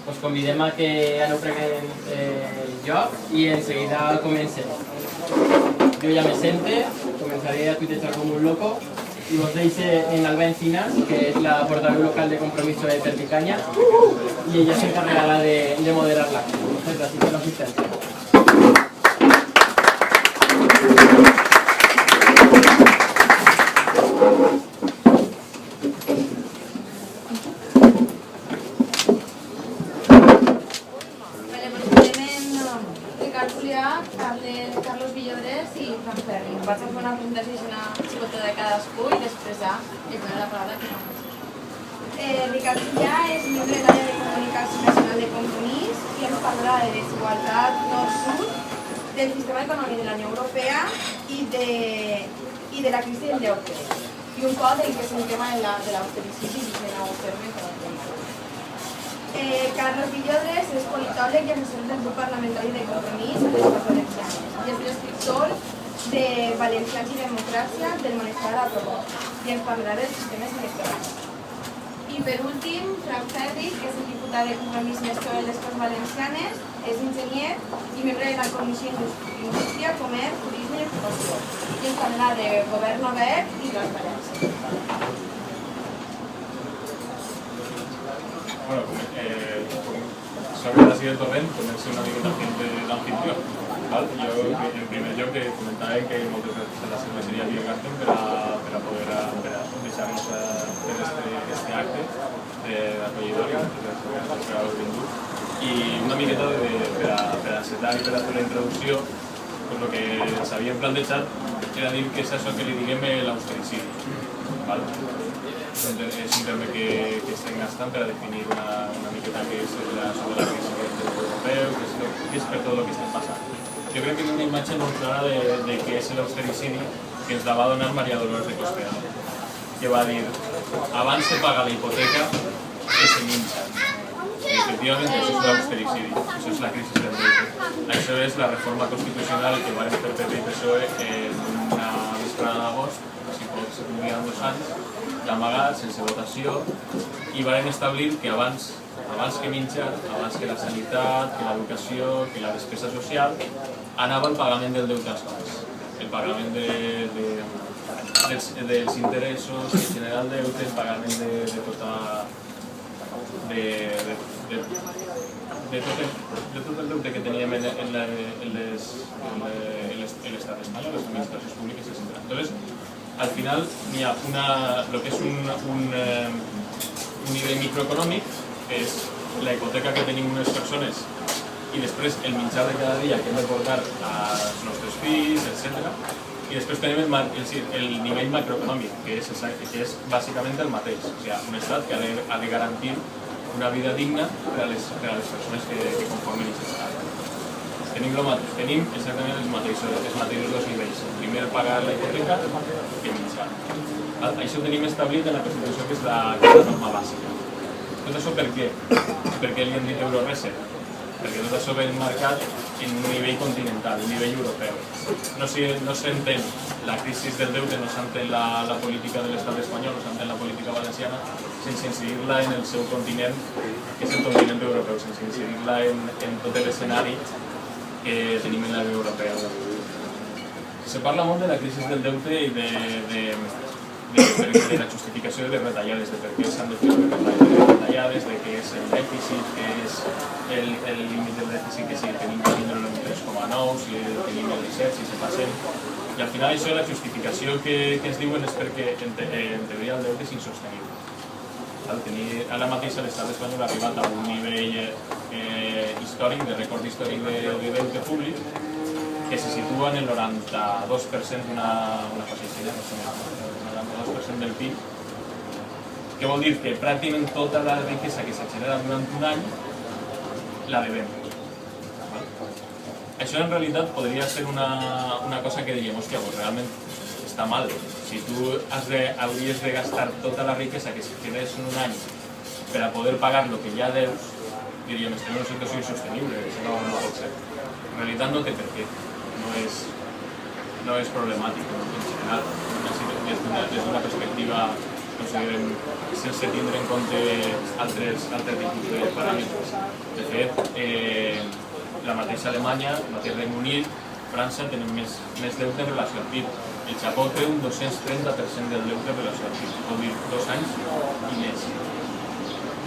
Us convidem a que aneu prenent lloc i en seguida comencem. Jo ja me sente, comenzaré a tuitejar com un loco y vos deixe en Alba Encinas, que es la portavoz local de Compromiso de Perpicaña, y ella se encargará de moderarla. Muchas gracias por la asistencia. Carlos Villodres i Fran Ferri. Vaig a fer una presentació i una xicota de cadascú i després ja et dono la paraula que no. Ricard Sillà és membre de l'àrea de comunicació nacional de Compromís i ens parlarà de desigualtat nord-sud, del sistema econòmic de la Unió Europea i de la crisi del deute. I un poc del que és el tema de l'austericidio i de nou terme econòmic. Carlos Villodres és politòleg i assessor del grup parlamentari de Compromís de les Valencianes i és l'escriptor de Valencians i Democràcia del Monestià de Probó i ens parlarà dels sistemes electorals. I per últim, Fran Ferri, que és el diputat de Compromís més jove de les Corts Valencianes, és enginyer i membre de la Comissió d'Indústria, Comerç, Turisme i Ocupació i ens parlarà de govern obert i transparència. Bueno, sobre la siguiente torrent, comencé una mica d'anfitrió. Jo, en primer lloc, comentava que moltes gràcies a la cerveseria Via Carton per a poder deixar-nos fer este acte d'acollidori, per haver vingut. I una miqueta per a encetar i per a fer la introducció, el que ens havíem plantejat era dir que és això que li diguem l'austericidi. És un terme que estem gastant per a definir una miqueta què és sobre la crisi del europeu, què és per tot el que estem passant. Jo crec que hi ha una imatge molt clara de què és l'austericidi que ens la va donar María Dolors de Cospedal, que va dir, abans de pagar la hipoteca, que se minxa. I efectivament això és l'austericidi, això és la crisi del deute. Això és la reforma constitucional que van fer PP i PSOE en una vesprada d'agost, si pot ser un dia en 2 anys, d'amagat, sense votació, i van establir que abans que minxar, abans que la sanitat, que l'educació, que la despesa social, anava el pagament del deute als bancs. El pagament dels interessos, el general deute, el pagament de tot el deute que teníem en l'estat espanyol, les administracions públiques, etc. Entonces, al final hi ha lo que és un nivell microeconòmic, que és la hipoteca que tenim unes persones i després el menjar de cada dia que hem de portar als nostres fills, etc. I després tenim el nivell macroeconòmic, que és bàsicament el mateix, o sigui, un estat que ha de garantir una vida digna per a les persones que conformen aquest estat. Tenim exactament els mateixos 2 nivells. Primer pagar la hipoteca que menjar. Això ho tenim establit en la Constitució, que és la norma bàsica. Tot això per què? Per què li hem dit Euroreset? Perquè tot això ve marcat en un nivell continental, un nivell europeu. No s'entén la crisi del deute, no s'entén la política de l'estat espanyol, no s'entén la política valenciana, sense incidir-la en el seu continent, que és el continent europeu, sense incidir-la en tot l'escenari que tenim en la Unió Europea. Se parla molt de la crisi del deute i de la justificació de les retallades, de per què s'han de fer les retallades, de què és el dèficit, què és el límit del dèficit, que si tenim que tindre el 3,9, si tenim el 17, si se passen. I al final això, la justificació que ens diuen és perquè en teoria el deute és insostenible. Ara mateix l'estat espanyol ha arribat a un nivell històric, de rècord històric de deute públic, que se situa en el 92% d'una cosa així, el 92% del PIB, que vol dir que pràcticament tota la riquesa que s'ha generat durant un any la devem. Això en realitat podria ser una cosa que diríem, hòstia, doncs realment està mal. Si tu hauries de gastar tota la riquesa que generes en un any per a poder pagar el que ja deus, diríem, estem en una situació insostenible, això no pot ser. En realitat no té per què, no és problemàtic en general, des d'una perspectiva consideren sense tindre en compte altres tipus de paràmetres. De fet, la mateixa Alemanya, el mateix Regne Unit, França tenen més deute en relació al PIB. El Japó té un 230% del deute en relació al PIB, vol dir 2 anys i més.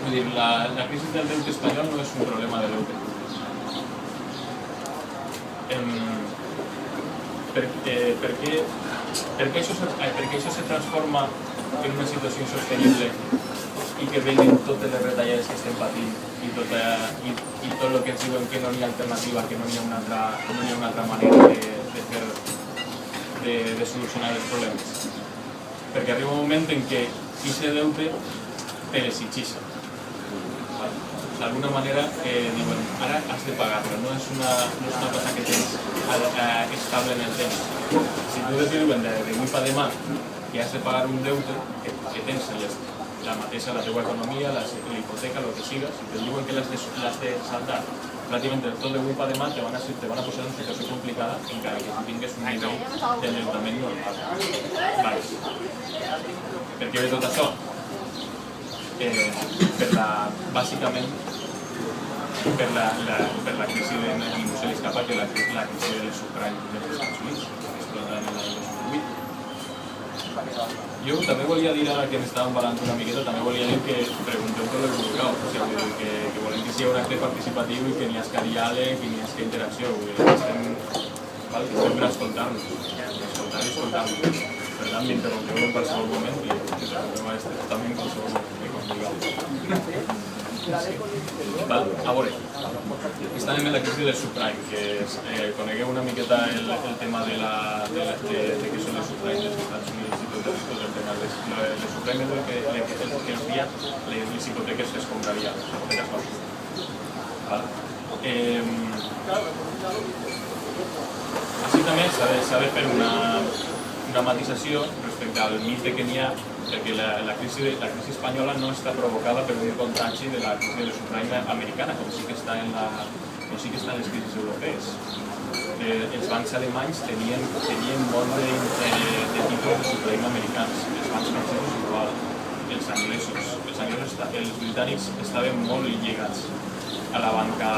Vull dir, la crisi del deute espanyol no és un problema de deute. Per què això se transforma en una situació insostenible i que venen totes les retallades que estem patint i tot el que ens diuen que no hi ha alternativa, que no hi ha una altra manera de solucionar els problemes? Perquè arriba un moment en què aquest deute te l'exigeixen. D'alguna manera diuen, ara has de pagar-lo, no és una cosa que tens estable en el temps. Si tu te diuen d'avui per demà que has de pagar un deute que tens la mateixa, la teva economia, la hipoteca, el que siga, si te diuen que l'has de saldar pràcticament tot d'avui per demà, te van a posar en una situació complicada encara que tu tingues un nivell d'endeutament normal. Per què ve tot això? Bàsicament per la crisi de ningú se li escapa que la crisi dels subprimes dels Estats Units que explotarà en l'any 2008. Jo també volia dir, ara que m'estàvem parlant una miqueta, també volia dir que pregunteu per l'Eurocow, que volem que sigui un acte participatiu i que n'hi hagi diàleg i n'hi hagi interacció. Estem per escoltar-nos, escoltar i escoltar-nos. Per tant, m'interrompeu en qualsevol moment i també en qualsevol moment. A veure, estàvem en la crisi del subprime, que conegueu una miqueta el tema de què són els subprimes dels Estats Units i tot el tema. Les subprimes el que ens dia les hipoteques que es compraria, les hipoteques bàsiques. Així també s'ha de fer una matisació respecte al mite que n'hi ha, perquè la crisi espanyola no està provocada per un contagi de la crisi de la subprime americana, com sí que està en les crisis europees. Els bancs alemanys tenien molt de títols de subprime americans, els bancs francesos igual, els anglesos, els britànics estaven molt lligats a la banca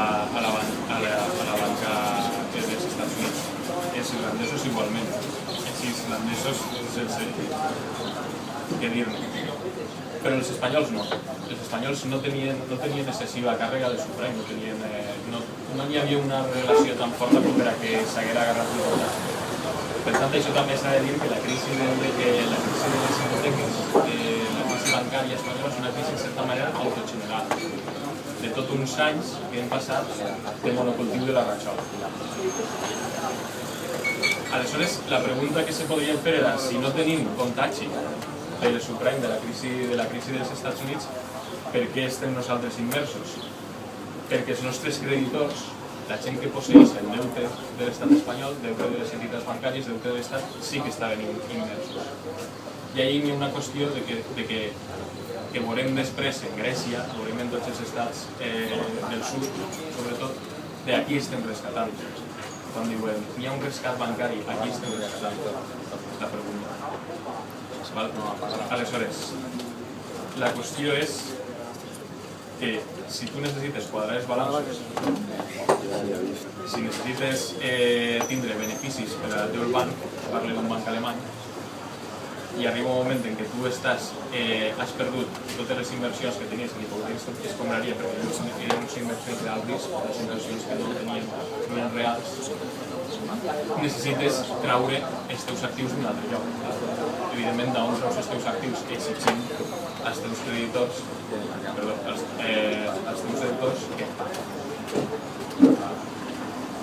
dels Estats Units, els irlandesos igualment. Els islandesos sense què dir-ne. Però els espanyols no. Els espanyols no tenien excessiva càrrega de subprime, no hi havia una relació tan forta com per a que s'haguera agarrat l'hipoteca. Per tant, això també s'ha de dir que la crisi de les hipoteques, la crisi bancària espanyola és una crisi en certa manera autogenerada. De tot uns anys que hem passat de monocultiu de la ratxola. Aleshores, la pregunta que se podria fer era, si no tenim contagi de les subprime de la crisi dels Estats Units, per què estem nosaltres immersos? Perquè els nostres creditors, la gent que posseix el deute de l'estat espanyol, deute de les entitats bancàries, deute de l'estat, sí que estaven immersos. I ahir hi ha una qüestió que veurem després en Grècia, veurem en tots els estats del sud, sobretot, d'aquí estem rescatant. Quan diuen, hi ha un rescat bancari, aquí estem rescatant la pregunta. Aleshores, la qüestió és que si tu necessites quadrar els balanços, si necessites tindre beneficis per al teu banc, parlo d'un banc alemany, i arriba un moment en què tu has perdut totes les inversions que tenies en hipoteques que es compraria perquè eren unes inversions d'alt risc, les inversions que no eren reals, necessites traure els teus actius d'un altre lloc. Evidentment, d'on treus els teus actius exigint als teus creditors, als teus deutors que paguen.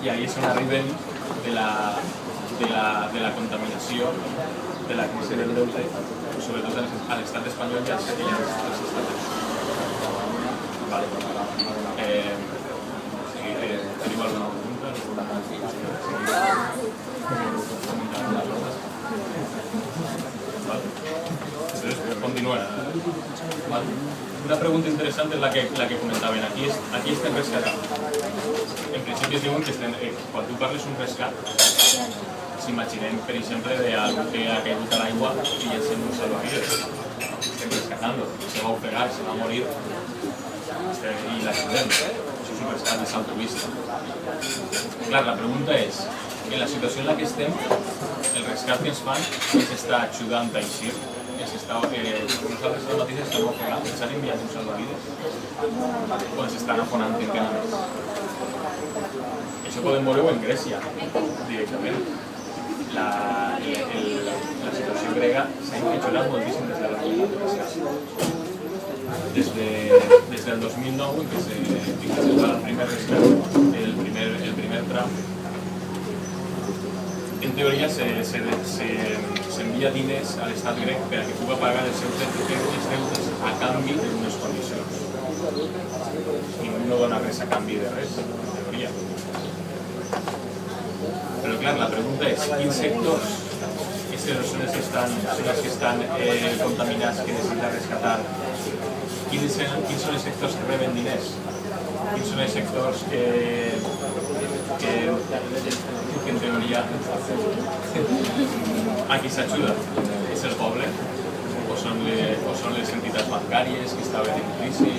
I ahí és on arribem de la contaminació de la crisi del deute, sobretot a l'estat espanyol i als estats units. Teniu alguna pregunta? Continuem. Una pregunta interessant és la que comentaven. Aquí estem rescatant. En principi es diuen que quan tu parles un rescat, s'imaginem, per exemple, d'algú que ha caigut a l'aigua i llancem un salvavides. estem rescatando, se va a ofegar, se va a morir y la ayudem. Això és un rescat és altruista. Clar, la pregunta és, en la situació en la que estem, el rescat que ens fan ens està ajudant a eixir, nosaltres mateixos estem ofegant, ens han enviat un salvavides o ens estan afonant encara més. Això podem veure en Grècia, directament. La situació grega s'ha empitjorat moltíssim des de la recuperació. Des del 2009, en què s'ha el primer rescat, el primer tram, en teoria s'envia diners a l'estat grec per a que pugui pagar els seus deutes a canvi d'unes condicions. Ningú no dona res a canvi de res, en teoria. Però clar, la pregunta és, quins sectors són els que estan contaminats, que necessita rescatar? Quins són els sectors que reben diners? Quins són els sectors que en teoria a qui s'ajuda? És el poble? O són les entitats bancàries que estaven en crisi?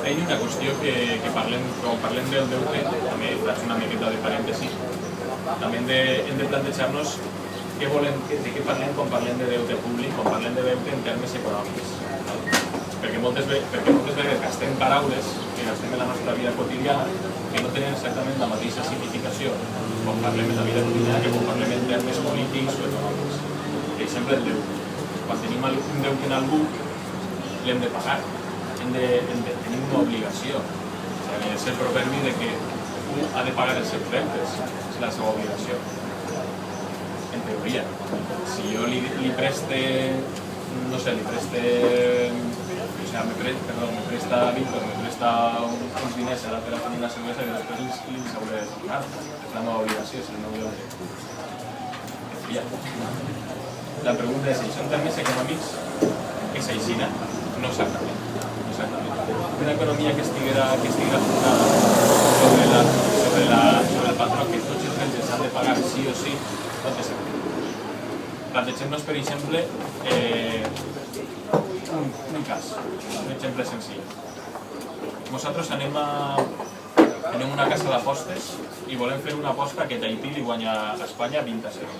Hi ha una qüestió que quan parlem del deute, també faig una miqueta de parèntesi, també hem de plantejar-nos de què parlem quan parlem de deute públic, quan parlem de deute en termes econòmics. Perquè moltes vegades gastem paraules que gastem en la nostra vida quotidiana que no tenen exactament la mateixa significació quan parlem en la vida quotidiana que quan parlem en termes polítics o econòmics. Per exemple, el deute. Quan tenim un deute en algú, l'hem de pagar. Tenim una obligació. És el proverbi de que un ha de pagar els seus deutes. És la seva obligació. En teoria. Si jo li preste, no sé, me presta Víctor, me presta uns diners per a tenir una cervesa i després li hauré de tornar. És la meva obligació, és el meu deute. La pregunta és, això en termes econòmics és aixina? No exactament. Una economia que estiguera fundada sobre el patró que tots els rendes han de pagar sí o sí, no té sentit. Plantegem-nos, per exemple, un cas, un exemple senzill. Nosaltres anem a una casa d'apostes i volem fer una aposta que Tahití li guanya a Espanya 20-0.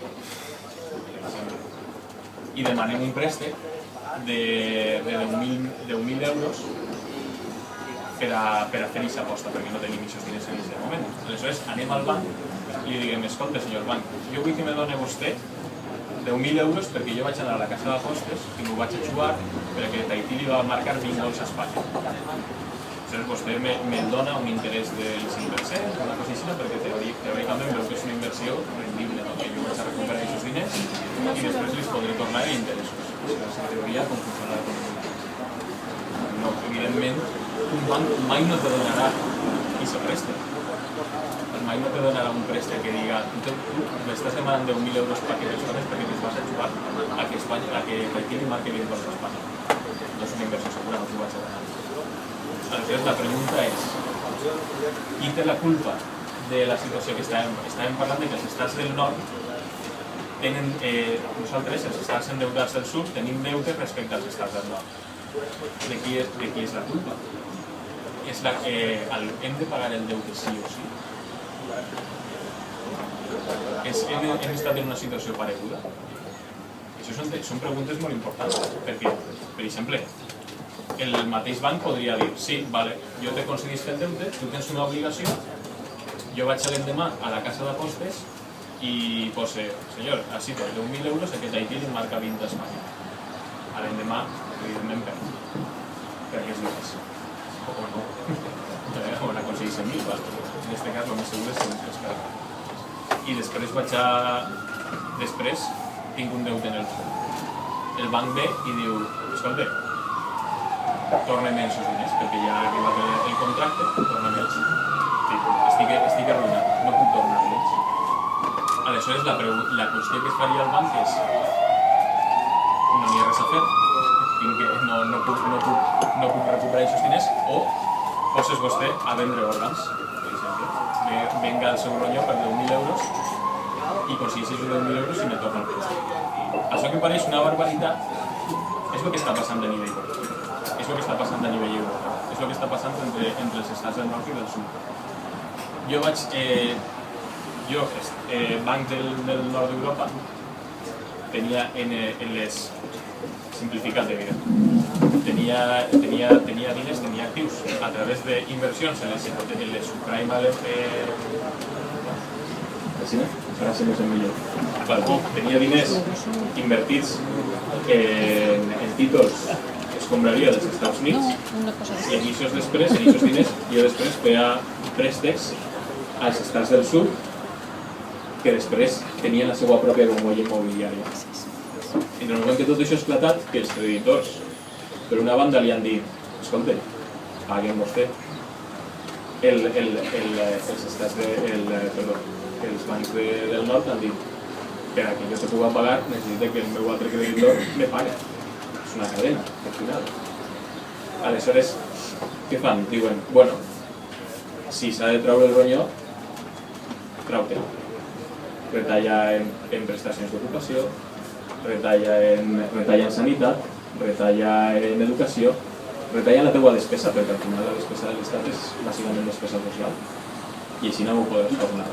I demanem un préstec de 10.000 euros per a fer aquesta aposta, perquè no tenim aquests diners en aquest moment. Aleshores anem al banc i li diguem, escolta, senyor banc, jo vull que me doni vostè 10.000 euros perquè jo vaig anar a la casa d'apostes i m'ho vaig a jugar perquè Tahití li va marcar 20 gols a Espanya. Aleshores vostè me'n dona un interès del 5%, una cosa així, perquè teòricament veu que és una inversió rendible, que jo vaig a recuperar aquests diners i després els podré tornar a interessos. Això és en teoria com funciona l'economia. No, evidentment, un banc mai no te donarà aquest préstec. Mai no te donarà un préstec que diga tu m'estàs demanant 10.000 euros perquè te'ls vas a jugar a que Tahití li marqui 20 gols a Espanya. No és una inversió segura, no t'ho vaig a donar. Aleshores, la pregunta és, qui té la culpa de la situació que estàvem parlant de que els estats del nord tenen, nosaltres, els estats endeudats del sud, tenim deute respecte als estats del nord. De qui és la culpa? Hem de pagar el deute sí o sí? Hem estat en una situació pareguda? Això són preguntes molt importants, perquè, per exemple, el mateix banc podria dir, sí, vale, jo t'he concedit el deute, tu tens una obligació, jo vaig l'endemà a la casa d'apostes i pose, senyor, així té 10.000 euros que Tahití li marca 20 a Espanya. A l'endemà, evidentment, perquè és diners. O no. O n'aconseguís 100.000, en aquest cas el més segur és que es perd. I després tinc un deute en el banc. El banc ve i diu, escolta, torna'm els diners, perquè ja ha arribat el contracte, torna'm els. Estic arruïnat, no puc tornar-los. Aleshores, la qüestió que es faria al banc és no n'hi ha res a fer, no puc recuperar aquests diners, o poses vostè a vendre òrgans, per exemple. Venga el seu ronyó per 10.000 euros i aconsegueixes els 10.000 euros i me toca el préstec. Això que pareix una barbaritat és el que està passant a nivell europeu. És el que està passant a nivell europeu. És el que està passant entre els estats del nord i del sud. Bancs del nord d'Europa tenia en les simplificat de vida. Tenia diners, tenia actius a través d'inversions en les subprime tenia diners invertits en títols escombraria dels Estats Units i en aquests diners jo després feia préstecs als estats del sud que després tenien la seva pròpia bombolla immobiliària. I en el moment que tot això ha esclatat, que els creditors per una banda li han dit escolta, paguem vostè els bancs del nord han dit per a que jo te pugui pagar necessita que el meu altre creditor me pague. És una cadena, al final. Aleshores, què fan? Diuen, bueno, si s'ha de treure el ronyó, trau-te. Retalla en prestacions d'ocupació, retalla en sanitat, retalla en educació, retalla la teua despesa, perquè al final la despesa de l'Estat és bàsicament despesa social. I així no ho podràs tornar.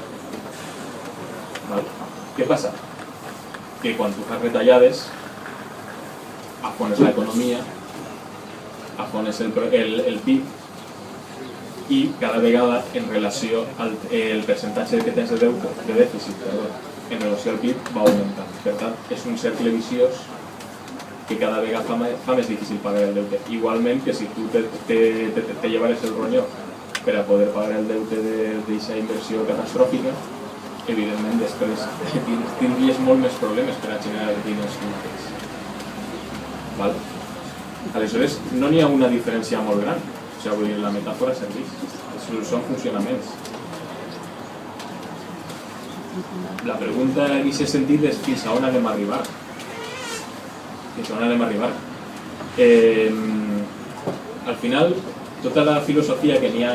Què passa? Que quan tu fas retallades, afones l'economia, afones el PIB, i cada vegada en relació al percentatge que tens de dèficit en relació al PIB va augmentant. Per tant, és un cercle viciós que cada vegada fa més difícil pagar el deute. Igualment que si tu te llevares el ronyó per a poder pagar el deute d'aquesta inversió catastròfica, evidentment després tindries molt més problemes per a generar diners tu mateix. Aleshores, no n'hi ha una diferència molt gran. O sigui, la metàfora serveix. Són funcionaments. La pregunta en aquest sentit és fins a on anem a arribar. Fins a on anem a arribar. Al final, tota la filosofia que n'hi ha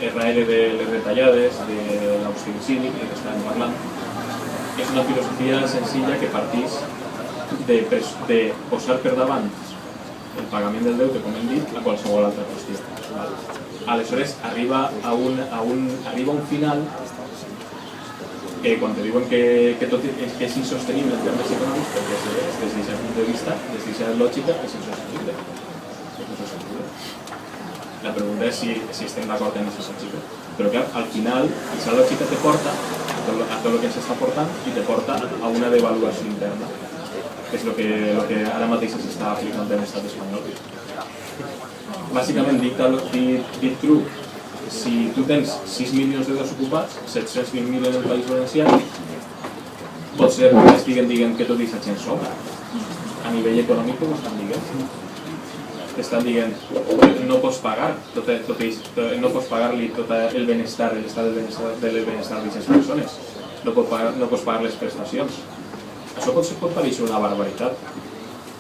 darrere de les retallades, de l'austericidi que estàvem parlant, és una filosofia senzilla que partís de posar per davant el pagament del deute, com hem dit, a qualsevol altra qüestió. Aleshores, arriba un final quan te diuen que tot és insostenible en termes econòmics, perquè des d'aquest punt de vista, des d'aquesta lògica, és insostenible. La pregunta és si estem d'acord en aquest sentit. Però clar, al final, aquesta lògica te porta a tot el que ens està portant i te porta a una devaluació interna, que és el que ara mateix s'està aplicant en l'estat espanyol. Bàsicament, dit true, si tu tens 6 milions de desocupats, 720.000 en el País Valencià, pot ser que estiguen dient que tot i aquesta gent sobra. A nivell econòmic ho estan dient. T'estan dient no pots pagar-li tot el benestar, l'estat del benestar d'aquestes persones. No pots pagar les prestacions. Això pot pareixer una barbaritat,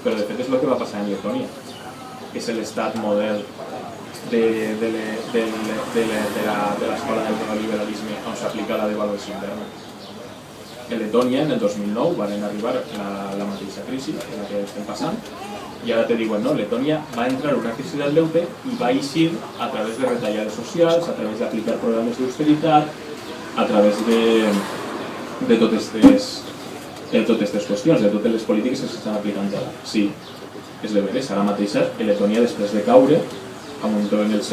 però de fet és el que va passar en Letònia, que és l'estat model de l'escola del neoliberalisme on s'aplica la devaluació interna. En Letònia, en el 2009, van arribar la mateixa crisi en la que estem passant, i ara te diuen, no, Letònia va entrar en una crisi del deute i va eixir a través de retallades socials, a través d'aplicar programes d'austeritat, a través de totes aquestes qüestions, de totes les polítiques que s'estan aplicant ara. Sí, és de veres, ara mateixa, Letònia, després de caure, amuntó en el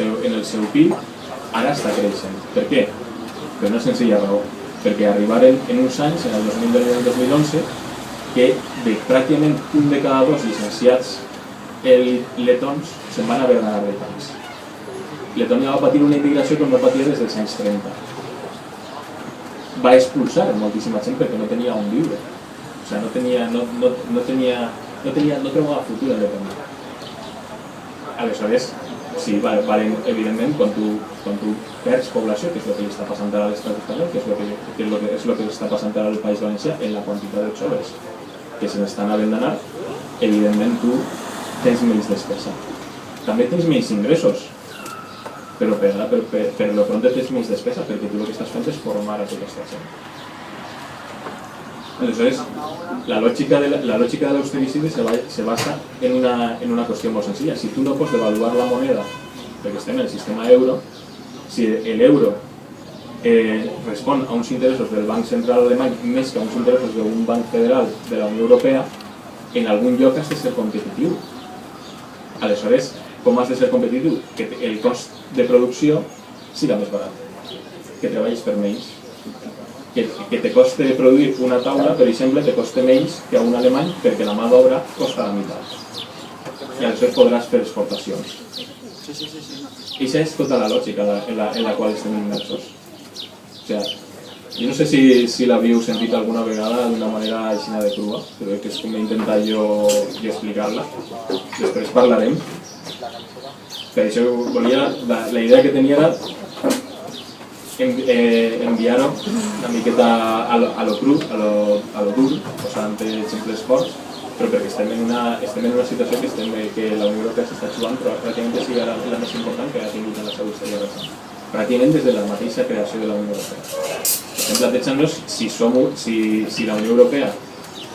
seu PIB, ara està creixent. Per què? Per una senzilla raó. Perquè arribaren en uns anys, en el 2010 i el 2011, que de pràcticament un de cada dos llicenciats letons se'n van haver d'anar de país. Letònia va patir una immigració que no patia des dels anys 30. Va expulsar moltíssima gent perquè no tenia on viure. O sigui, no trobava futur a Letònia. Aleshores, sí, evidentment, quan tu perds població, que és el que li està passant ara a l'estat espanyol, que és el que està passant ara al País Valencià, en la quantitat de joves que se n'estan havent d'anar, evidentment tu tens menys despesa. També tens menys ingressos, però per lo front tens menys despesa, perquè tu el que estàs fent és formar a tota aquesta gent. Entonces, la lógica de l'austericidi se basa en una qüestió molt senzilla. Si tu no pots devaluar la moneda, perquè estem en el sistema euro, si l'euro respon a uns interessos del Banc Central Alemany més que a uns interessos d'un banc federal de la Unió Europea, en algun lloc has de ser competitiu. Aleshores, com has de ser competitiu? Que el cost de producció siga més barat, que treballis per menys, que te coste produir una taula, per exemple, te coste menys que a un alemany perquè la mà d'obra costa la meitat. I aleshores podràs fer exportacions. I això és tota la lògica en la qual estem immersos. O sigui, jo no sé si l'havíeu sentit alguna vegada d'una manera així de crua, però que és com he intentat jo explicar-la. Després parlarem. Per això la idea que tenia era enviar-ho una miqueta a lo cru, a lo dur, posant exemples forts, però perquè estem en una situació que la Unió Europea s'està jugant, però pràcticament sigui la més important que ha tingut en la seva història recent. Pràcticament des de la mateixa creació de la Unió Europea. Estem plantejant-nos si la Unió Europea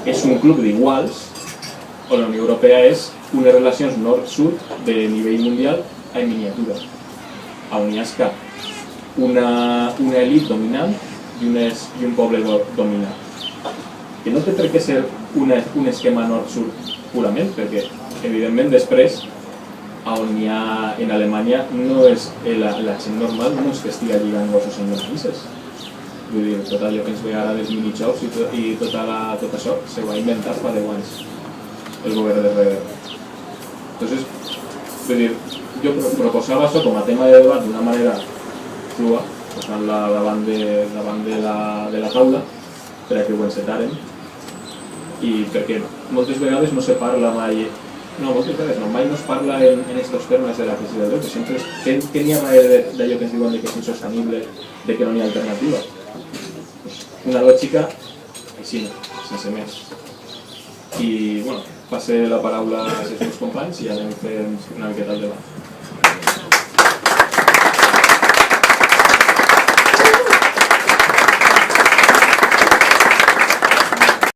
és un club d'iguals o la Unió Europea és unes relacions nord-sud de nivell mundial en miniatura, on hi ha una elit dominant i un poble dominant. Que no té per què ser un esquema nord-sud purament, perquè evidentment després on hi ha en Alemanya no és la gent normal, no és que estigui lligant gossos en llonganisses. Vull dir, tot allò que ens ve ara dels minijocs i tot això se va inventar fa 10 anys el govern de Reder. Entonces, vull dir, jo proposava això com a tema de debat d'una manera crua, posant-la davant de la taula per a que ho encetàrem, i perquè moltes vegades no se parla mai, mai no es parla en aquests termes de la crisi del deute, sempre és què n'hi ha darrere d'allò que ens diuen que és insostenible, de que no n'hi ha alternativa. Una lògica així, sense més. I, bueno, passe la paraula als meus companys i anem fent una miqueta al debat.